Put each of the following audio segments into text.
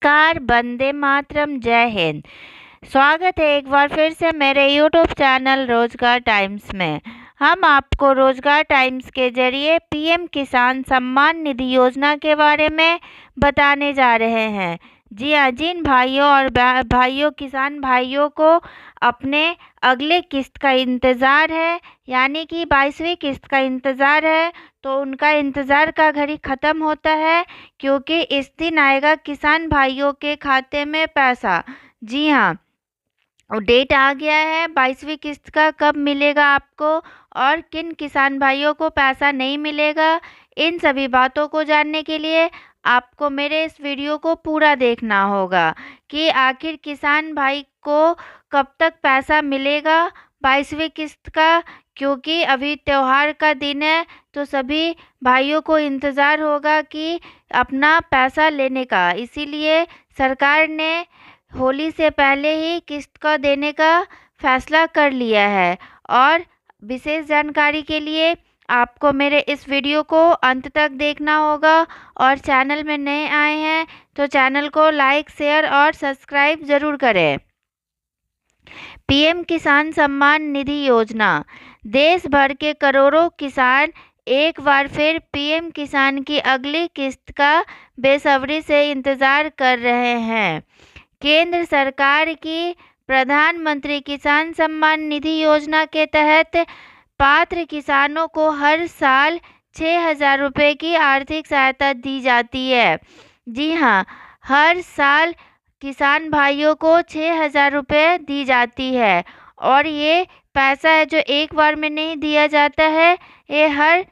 नमस्कार, वंदे मातरम, जय हिंद। स्वागत है एक बार फिर से मेरे यूट्यूब चैनल रोजगार टाइम्स में। हम आपको रोजगार टाइम्स के जरिए पीएम किसान सम्मान निधि योजना के बारे में बताने जा रहे हैं। जी हाँ, जिन भाइयों और भाइयों किसान भाइयों को अपने अगले किस्त का इंतज़ार है, यानी कि 22वीं किस्त का इंतज़ार है, तो उनका इंतज़ार का घड़ी ख़त्म होता है, क्योंकि इस दिन आएगा किसान भाइयों के खाते में पैसा। जी हाँ, और डेट आ गया है 22वीं किस्त का, कब मिलेगा आपको और किन किसान भाइयों को पैसा नहीं मिलेगा। इन सभी बातों को जानने के लिए आपको मेरे इस वीडियो को पूरा देखना होगा कि आखिर किसान भाई को कब तक पैसा मिलेगा 22वीं किस्त का, क्योंकि अभी त्योहार का दिन है, तो सभी भाइयों को इंतज़ार होगा कि अपना पैसा लेने का। इसीलिए सरकार ने होली से पहले ही किस्त का देने का फैसला कर लिया है। और विशेष जानकारी के लिए आपको मेरे इस वीडियो को अंत तक देखना होगा, और चैनल में नए आए हैं तो चैनल को लाइक, शेयर और सब्सक्राइब ज़रूर करें। पीएम किसान सम्मान निधि योजना। देश भर के करोड़ों किसान एक बार फिर पीएम किसान की अगली किस्त का बेसब्री से इंतज़ार कर रहे हैं। केंद्र सरकार की प्रधानमंत्री किसान सम्मान निधि योजना के तहत पात्र किसानों को हर साल 6,000 रुपये की आर्थिक सहायता दी जाती है। जी हाँ, हर साल किसान भाइयों को 6,000 रुपये दी जाती है, और ये पैसा है जो एक बार में नहीं दिया जाता है, ये हर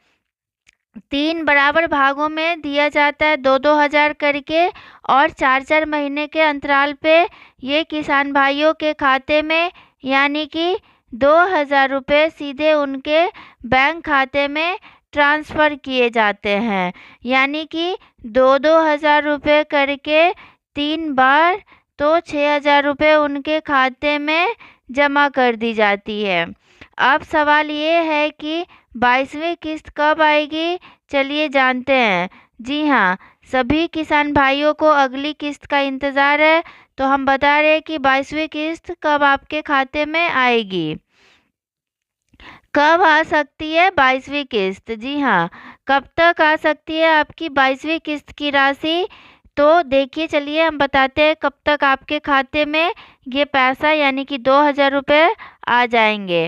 3 बराबर भागों में दिया जाता है, 2-2 हज़ार करके, और 4-4 महीने के अंतराल पे ये किसान भाइयों के खाते में, यानी कि 2,000 रुपये सीधे उनके बैंक खाते में ट्रांसफ़र किए जाते हैं। यानी कि 2-2 हज़ार रुपये करके 3 बार, तो 6,000 रुपये उनके खाते में जमा कर दी जाती है। अब सवाल ये है कि 22वीं किस्त कब आएगी, चलिए जानते हैं। जी हाँ, सभी किसान भाइयों को अगली किस्त का इंतज़ार है, तो हम बता रहे हैं कि 22वीं किस्त कब आपके खाते में आएगी। कब आ सकती है 22वीं किस्त? जी हाँ, कब तक आ सकती है आपकी 22वीं किस्त की राशि? तो देखिए, चलिए हम बताते हैं कब तक आपके खाते में ये पैसा, यानी कि 2,000 रुपये आ जाएंगे।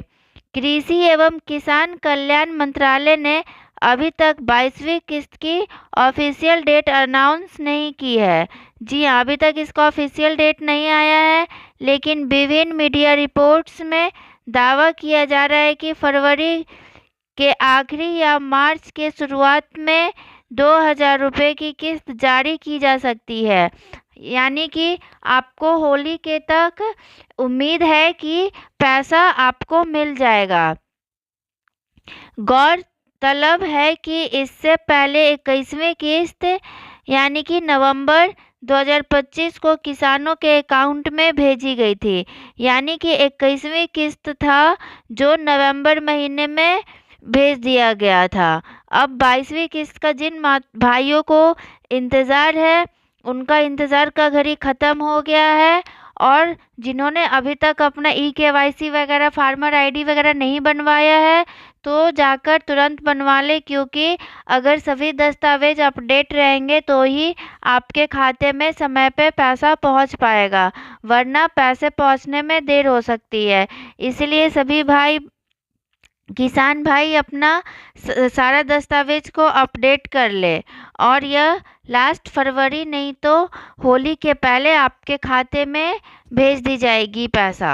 कृषि एवं किसान कल्याण मंत्रालय ने अभी तक 22वीं किस्त की ऑफिशियल डेट अनाउंस नहीं की है। जी हाँ, अभी तक इसका ऑफिशियल डेट नहीं आया है, लेकिन विभिन्न मीडिया रिपोर्ट्स में दावा किया जा रहा है कि फरवरी के आखिरी या मार्च के शुरुआत में 2,000 रुपये की किस्त जारी की जा सकती है। यानी कि आपको होली के तक उम्मीद है कि पैसा आपको मिल जाएगा। गौरतलब है कि इससे पहले 21वीं किस्त, यानी कि नवंबर 2025 को किसानों के अकाउंट में भेजी गई थी। यानी कि 21वीं किस्त था जो नवंबर महीने में भेज दिया गया था। अब 22वीं किस्त का जिन भाइयों को इंतज़ार है, उनका इंतज़ार का घड़ी ख़त्म हो गया है, और जिन्होंने अभी तक अपना ई-केवाईसी वगैरह, फार्मर आईडी वगैरह नहीं बनवाया है, तो जाकर तुरंत बनवा लें, क्योंकि अगर सभी दस्तावेज अपडेट रहेंगे तो ही आपके खाते में समय पे पैसा पहुंच पाएगा, वरना पैसे पहुंचने में देर हो सकती है। इसलिए सभी किसान भाई अपना सारा दस्तावेज को अपडेट कर ले, और यह लास्ट फरवरी नहीं तो होली के पहले आपके खाते में भेज दी जाएगी पैसा।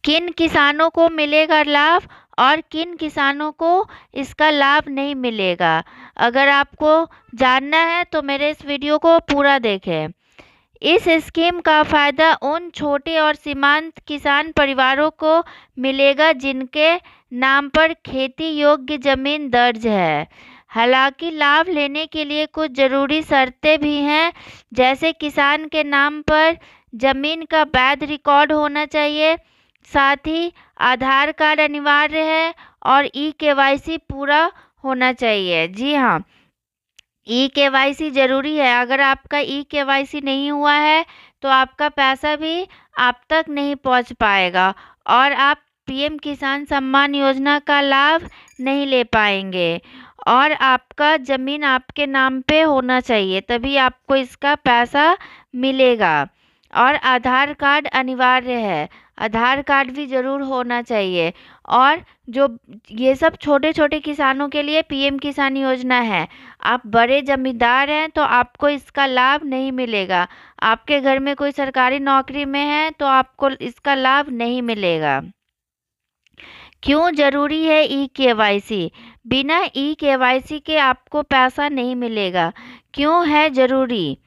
किन किसानों को मिलेगा लाभ और किन किसानों को इसका लाभ नहीं मिलेगा, अगर आपको जानना है तो मेरे इस वीडियो को पूरा देखें। इस स्कीम का फ़ायदा उन छोटे और सीमांत किसान परिवारों को मिलेगा जिनके नाम पर खेती योग्य ज़मीन दर्ज है। हालांकि लाभ लेने के लिए कुछ ज़रूरी शर्तें भी हैं, जैसे किसान के नाम पर ज़मीन का वैध रिकॉर्ड होना चाहिए, साथ ही आधार कार्ड अनिवार्य है, और ई-केवाईसी पूरा होना चाहिए। जी हाँ, ई-केवाईसी ज़रूरी है। अगर आपका ई-केवाईसी नहीं हुआ है तो आपका पैसा भी आप तक नहीं पहुंच पाएगा और आप पीएम किसान सम्मान योजना का लाभ नहीं ले पाएंगे। और आपका ज़मीन आपके नाम पे होना चाहिए, तभी आपको इसका पैसा मिलेगा। और आधार कार्ड अनिवार्य है, आधार कार्ड भी ज़रूर होना चाहिए। और जो ये सब छोटे छोटे किसानों के लिए पीएम किसान योजना है। आप बड़े जमींदार हैं तो आपको इसका लाभ नहीं मिलेगा। आपके घर में कोई सरकारी नौकरी में है तो आपको इसका लाभ नहीं मिलेगा। क्यों ज़रूरी है ई-केवाईसी? बिना ई-केवाईसी के आपको पैसा नहीं मिलेगा। क्यों है ज़रूरी?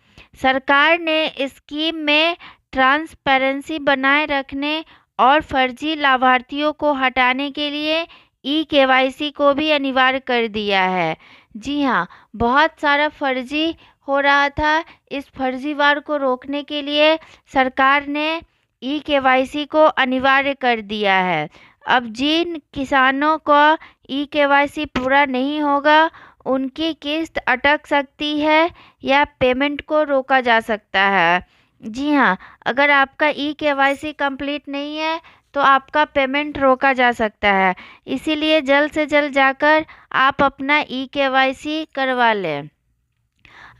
सरकार ने स्कीम में ट्रांसपेरेंसी बनाए रखने और फर्जी लाभार्थियों को हटाने के लिए ई-केवाईसी को भी अनिवार्य कर दिया है। जी हाँ, बहुत सारा फर्जी हो रहा था। इस फर्जीवाड़ को रोकने के लिए सरकार ने ई-केवाईसी को अनिवार्य कर दिया है। अब जिन किसानों को ई-केवाईसी पूरा नहीं होगा, उनकी किस्त अटक सकती है या पेमेंट को रोका जा सकता है। जी हाँ, अगर आपका ई-केवाईसी कंप्लीट नहीं है तो आपका पेमेंट रोका जा सकता है। इसीलिए जल्द से जल्द जाकर आप अपना ई-केवाईसी करवा लें।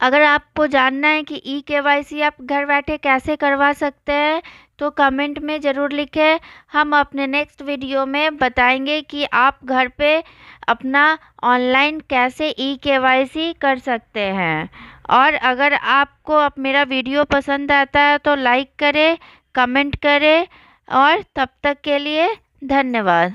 अगर आपको जानना है कि ई-केवाईसी आप घर बैठे कैसे करवा सकते हैं तो कमेंट में ज़रूर लिखें। हम अपने नेक्स्ट वीडियो में बताएंगे कि आप घर पे अपना ऑनलाइन कैसे ई-केवाईसी कर सकते हैं। और अगर आपको अब मेरा वीडियो पसंद आता है तो लाइक करें, कमेंट करें और तब तक के लिए धन्यवाद।